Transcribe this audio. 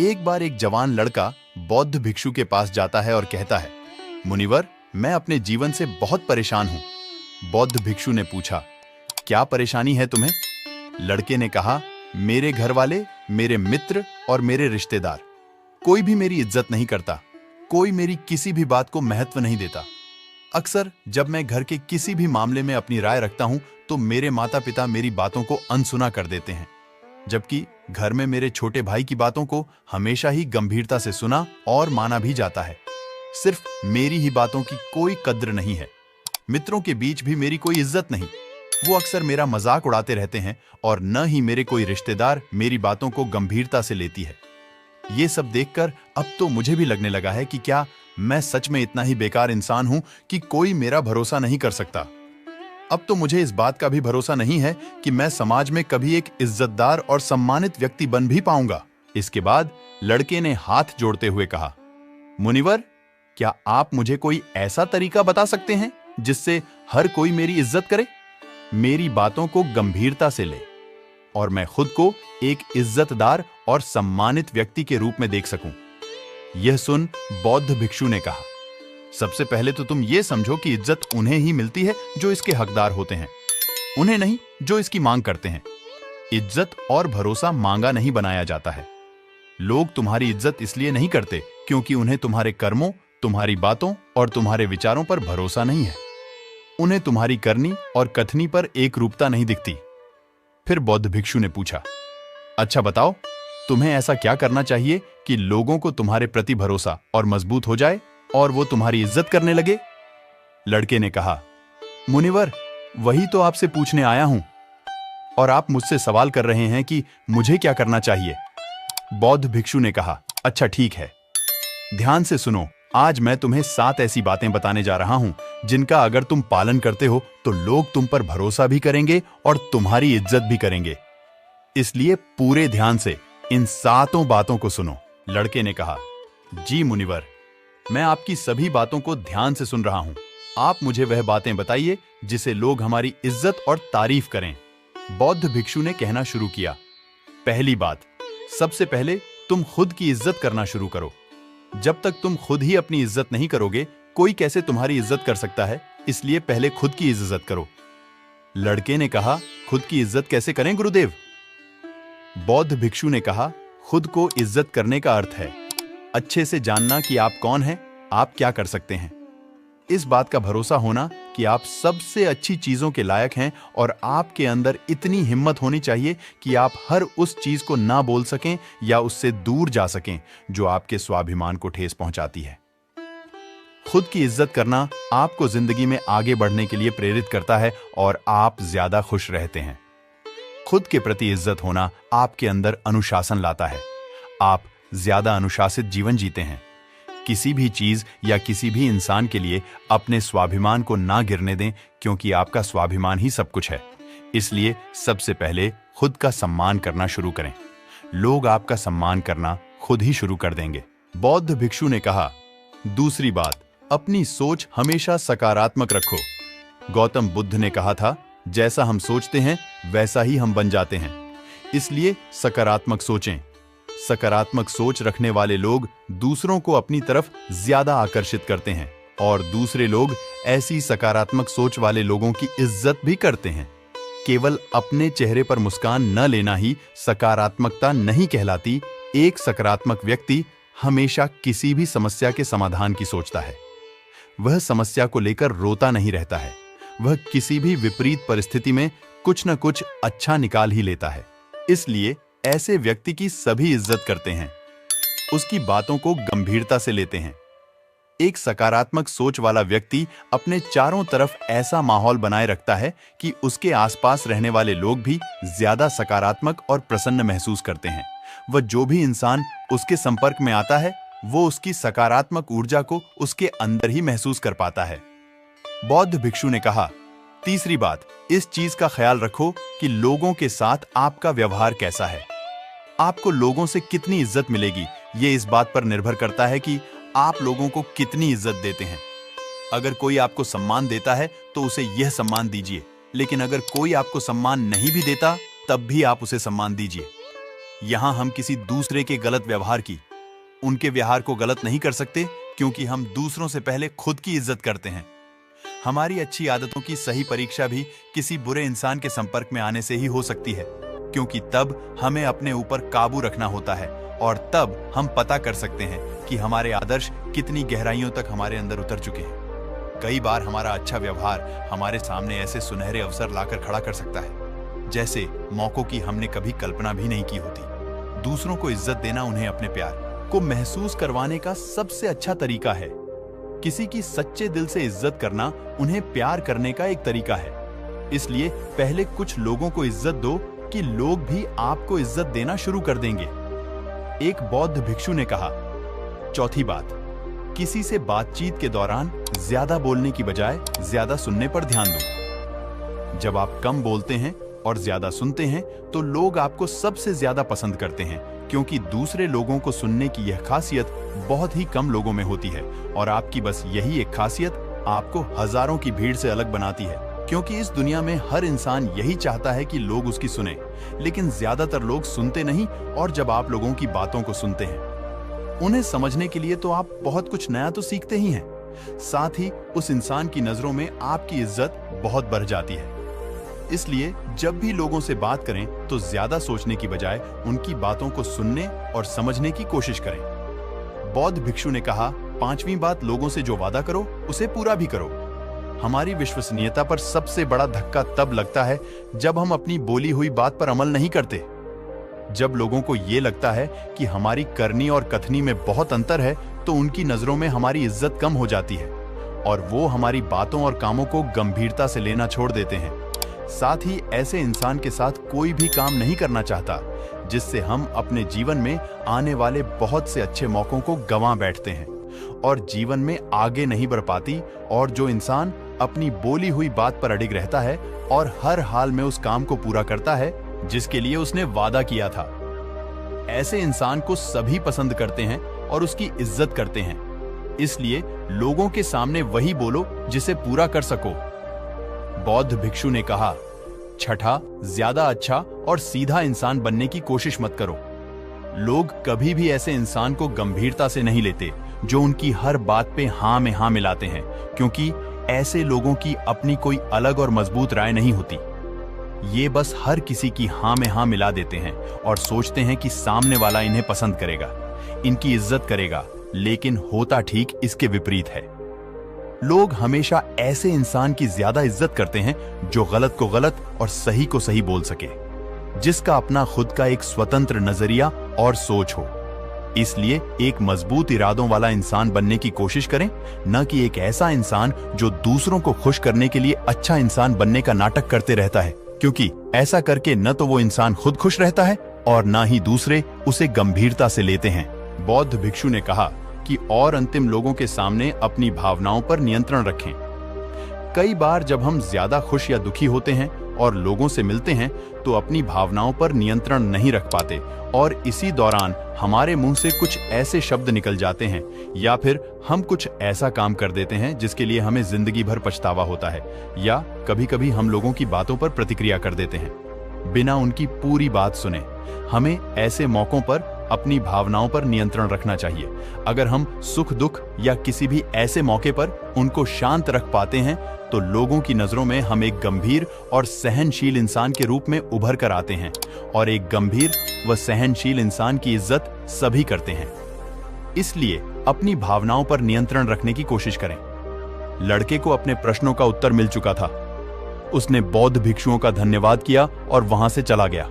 एक बार एक जवान लड़का बौद्ध भिक्षु के पास जाता है और कहता है, मुनिवर, मैं अपने जीवन से बहुत परेशान हूं। बौद्ध भिक्षु ने पूछा, क्या परेशानी है तुम्हें? लड़के ने कहा, मेरे घर वाले, मेरे मित्र और मेरे रिश्तेदार कोई भी मेरी इज्जत नहीं करता। कोई मेरी किसी भी बात को महत्व नहीं देता। अक्सर जब मैं घर के किसी भी मामले में अपनी राय रखता हूं तो मेरे माता पिता मेरी बातों को अनसुना कर देते हैं, जबकि घर में मेरे छोटे भाई की बातों को हमेशा ही गंभीरता से सुना और माना भी जाता है। सिर्फ मेरी ही बातों की कोई कद्र नहीं है। मित्रों के बीच भी मेरी कोई इज्जत नहीं। वो अक्सर मेरा मजाक उड़ाते रहते हैं और न ही मेरे कोई रिश्तेदार मेरी बातों को गंभीरता से लेती है। ये सब देखकर अब तो मुझे भी लगने लगा है कि क्या मैं सच में इतना ही बेकार इंसान हूं कि कोई मेरा भरोसा नहीं कर सकता। अब तो मुझे इस बात का भी भरोसा नहीं है कि मैं समाज में कभी एक इज्जतदार और सम्मानित व्यक्ति बन भी पाऊंगा। इसके बाद लड़के ने हाथ जोड़ते हुए कहा, मुनिवर, क्या आप मुझे कोई ऐसा तरीका बता सकते हैं जिससे हर कोई मेरी इज्जत करे, मेरी बातों को गंभीरता से ले और मैं खुद को एक इज्जतदार और सम्मानित व्यक्ति के रूप में देख सकूं? यह सुन बौद्ध भिक्षु ने कहा, सबसे पहले तो तुम ये समझो कि इज्जत उन्हें ही मिलती है जो इसके हकदार होते हैं, उन्हें नहीं जो इसकी मांग करते हैं। इज्जत और भरोसा मांगा नहीं बनाया जाता है। लोग तुम्हारी इज्जत इसलिए नहीं करते क्योंकि उन्हें तुम्हारे कर्मों, तुम्हारी बातों और तुम्हारे विचारों पर भरोसा नहीं है। उन्हें तुम्हारी करनी और कथनी पर एक रूपता नहीं दिखती। फिर बौद्ध भिक्षु ने पूछा, अच्छा बताओ, तुम्हें ऐसा क्या करना चाहिए कि लोगों को तुम्हारे प्रति भरोसा और मजबूत हो जाए और वो तुम्हारी इज्जत करने लगे? लड़के ने कहा, मुनिवर, वही तो आपसे पूछने आया हूं और आप मुझसे सवाल कर रहे हैं कि मुझे क्या करना चाहिए। बौद्ध भिक्षु ने कहा, अच्छा ठीक है, ध्यान से सुनो। आज मैं तुम्हें 7 ऐसी बातें बताने जा रहा हूं जिनका अगर तुम पालन करते हो तो लोग तुम पर भरोसा भी करेंगे और तुम्हारी इज्जत भी करेंगे। इसलिए पूरे ध्यान से इन 7 बातों को सुनो। लड़के ने कहा, जी मुनिवर, मैं आपकी सभी बातों को ध्यान से सुन रहा हूं। आप मुझे वह बातें बताइए जिसे लोग हमारी इज्जत और तारीफ करें। बौद्ध भिक्षु ने कहना शुरू किया, पहली बात, सबसे पहले तुम खुद की इज्जत करना शुरू करो। जब तक तुम खुद ही अपनी इज्जत नहीं करोगे, कोई कैसे तुम्हारी इज्जत कर सकता है? इसलिए पहले खुद की इज्जत करो। लड़के ने कहा, खुद की इज्जत कैसे करें गुरुदेव? बौद्ध भिक्षु ने कहा, खुद को इज्जत करने का अर्थ है अच्छे से जानना कि आप कौन हैं, आप क्या कर सकते हैं। इस बात का भरोसा होना कि आप सबसे अच्छी चीजों के लायक हैं और आपके अंदर इतनी हिम्मत होनी चाहिए कि आप हर उस चीज को ना बोल सकें या उससे दूर जा सकें जो आपके स्वाभिमान को ठेस पहुंचाती है। खुद की इज्जत करना आपको जिंदगी में आगे बढ़ने के लिए प्रेरित करता है और आप ज्यादा खुश रहते हैं। खुद के प्रति इज्जत होना आपके अंदर अनुशासन लाता है। आप ज्यादा अनुशासित जीवन जीते हैं। किसी भी चीज या किसी भी इंसान के लिए अपने स्वाभिमान को ना गिरने दें, क्योंकि आपका स्वाभिमान ही सब कुछ है। इसलिए सबसे पहले खुद का सम्मान करना शुरू करें। लोग आपका सम्मान करना खुद ही शुरू कर देंगे। बौद्ध भिक्षु ने कहा, दूसरी बात, अपनी सोच हमेशा सकारात्मक रखो। गौतम बुद्ध ने कहा था, जैसा हम सोचते हैं वैसा ही हम बन जाते हैं। इसलिए सकारात्मक सोचें। सकारात्मक सोच रखने वाले लोग दूसरों को अपनी तरफ ज्यादा आकर्षित करते हैं और दूसरे लोग ऐसी सकारात्मक सोच वाले लोगों की इज्जत भी करते हैं। केवल अपने चेहरे पर मुस्कान न लेना ही सकारात्मकता नहीं कहलाती। एक सकारात्मक व्यक्ति हमेशा किसी भी समस्या के समाधान की सोचता है। वह समस्या को लेकर रोता नहीं रहता है। वह किसी भी विपरीत परिस्थिति में कुछ न कुछ अच्छा निकाल ही लेता है। इसलिए ऐसे व्यक्ति की सभी इज्जत करते हैं, उसकी बातों को गंभीरता से लेते हैं। एक सकारात्मक सोच वाला व्यक्ति अपने चारों तरफ ऐसा माहौल बनाए रखता है कि उसके आसपास रहने वाले लोग भी ज्यादा सकारात्मक और प्रसन्न महसूस करते हैं। वह जो भी इंसान उसके संपर्क में आता है, वो उसकी सकारात्मक ऊर्जा को उसके अंदर ही महसूस कर पाता है। बौद्ध भिक्षु ने कहा, तीसरी बात, इस चीज का ख्याल रखो कि लोगों के साथ आपका व्यवहार कैसा है। आपको लोगों से कितनी इज्जत मिलेगी, ये इस बात पर निर्भर करता है कि आप लोगों को कितनी इज्जत देते हैं। अगर कोई आपको सम्मान देता है तो उसे यह सम्मान दीजिए, लेकिन अगर कोई आपको सम्मान नहीं भी देता तब भी आप उसे सम्मान दीजिए। यहाँ हम किसी दूसरे के गलत व्यवहार की, उनके व्यवहार को गलत नहीं कर सकते, क्योंकि हम दूसरों से पहले खुद की इज्जत करते हैं। हमारी अच्छी आदतों की सही परीक्षा भी किसी बुरे इंसान के संपर्क में आने से ही हो सकती है, क्योंकि तब हमें अपने ऊपर काबू रखना होता है और तब हम पता कर सकते हैं कि हमारे आदर्श कितनी गहराइयों तक हमारे अंदर उतर चुके हैं। कई बार हमारा अच्छा व्यवहार हमारे सामने ऐसे सुनहरे अवसर लाकर खड़ा कर सकता है, जैसे मौकों की हमने कभी कल्पना भी नहीं की होती। दूसरों को इज्जत देना उन्हें अपने प्यार को महसूस करवाने का सबसे अच्छा तरीका है। किसी की सच्चे दिल से इज्जत करना उन्हें प्यार करने का एक तरीका है। इसलिए पहले कुछ लोगों को इज्जत दो कि लोग भी आपको इज्जत देना शुरू कर देंगे। एक बौद्ध भिक्षु ने कहा, चौथी बात, किसी से बातचीत के दौरान ज्यादा बोलने की बजाय ज्यादा सुनने पर ध्यान दो। जब आप कम बोलते हैं और ज्यादा सुनते हैं तो लोग आपको सबसे ज्यादा पसंद करते हैं, क्योंकि दूसरे लोगों को सुनने की यह खासियत बहुत ही कम लोगों में होती है और आपकी बस यही एक खासियत आपको हजारों की भीड़ से अलग बनाती है। क्योंकि इस दुनिया में हर इंसान यही चाहता है कि लोग उसकी सुने, लेकिन ज्यादातर लोग सुनते नहीं। और जब आप लोगों की बातों को सुनते हैं, उन्हें समझने के लिए तो आप बहुत कुछ नया तो सीखते ही हैं, साथ ही उस इंसान की नजरों में आपकी इज्जत बहुत बढ़ जाती है। इसलिए जब भी लोगों से बात करें तो ज्यादा सोचने की बजाय उनकी बातों को सुनने और समझने की कोशिश करें। बौद्ध भिक्षु ने कहा, पांचवी बात, लोगों से जो वादा करो उसे पूरा भी करो। हमारी विश्वसनीयता पर सबसे बड़ा धक्का तब लगता है जब हम अपनी बोली हुई बात पर अमल नहीं करते। जब लोगों को ये लगता है कि हमारी करनी और कथनी में बहुत अंतर है, तो उनकी नजरों में हमारी इज्जत कम हो जाती है और वो हमारी बातों और कामों को गंभीरता से लेना छोड़ देते हैं। साथ ही ऐसे इंसान के साथ कोई भी काम नहीं करना चाहता जिससे हम अपने जीवन में आने वाले बहुत से अच्छे मौकों को गंवा बैठते हैं और जीवन में आगे नहीं बढ़ पाती। और जो इंसान अपनी बोली हुई बात पर अडिग रहता है और हर हाल में उस काम को पूरा करता है जिसके लिए उसने वादा किया था, ऐसे इंसान को सभी पसंद करते हैं और उसकी इज्जत करते हैं। इसलिए लोगों के सामने वही बोलो जिसे पूरा कर सको। बौद्ध भिक्षु ने कहा, छठा, ज्यादा अच्छा और सीधा इंसान बनने की कोशिश मत करो। लोग कभी भी ऐसे इंसान को गंभीरता से नहीं लेते जो उनकी हर बात पे हाँ में हाँ मिलाते हैं, क्योंकि ऐसे लोगों की अपनी कोई अलग और मजबूत राय नहीं होती। ये बस हर किसी की हाँ में हाँ मिला देते हैं और सोचते हैं कि सामने वाला इन्हें पसंद करेगा, इनकी इज्जत करेगा, लेकिन होता ठीक इसके विपरीत है। लोग हमेशा ऐसे इंसान की ज्यादा इज्जत करते हैं जो गलत को गलत और सही को सही बोल सके, जिसका अपना खुद का एक स्वतंत्र नजरिया और सोच हो। इसलिए एक मजबूत इरादों वाला इंसान बनने की कोशिश करें, न कि एक ऐसा इंसान जो दूसरों को खुश करने के लिए अच्छा इंसान बनने का नाटक करते रहता है, क्योंकि ऐसा करके न तो वो इंसान खुद खुश रहता है और न ही दूसरे उसे गंभीरता से लेते हैं। बौद्ध भिक्षु ने कहा कि और अंतिम, लोगों के सामने अपनी भावनाओं पर नियंत्रण रखें। कई बार जब हम ज्यादा खुश या दुखी होते हैं और लोगों से मिलते हैं तो अपनी भावनाओं पर नियंत्रण नहीं रख पाते और इसी दौरान हमारे मुंह से कुछ ऐसे शब्द निकल जाते हैं या फिर हम कुछ ऐसा काम कर देते हैं जिसके लिए हमें जिंदगी भर पछतावा होता है, या कभी-कभी हम लोगों की बातों पर प्रतिक्रिया कर देते हैं बिना उनकी पूरी बात सुने। हमें ऐसे मौकों पर अपनी भावनाओं पर नियंत्रण रखना चाहिए। अगर हम सुख दुख या किसी भी ऐसे मौके पर उनको शांत रख पाते हैं तो लोगों की नजरों में हम एक गंभीर और सहनशील इंसान के रूप में उभर कर आते हैं और एक गंभीर व सहनशील इंसान की इज्जत सभी करते हैं। इसलिए अपनी भावनाओं पर नियंत्रण रखने की कोशिश करें। लड़के को अपने प्रश्नों का उत्तर मिल चुका था। उसने बौद्ध भिक्षुओं का धन्यवाद किया और वहां से चला गया।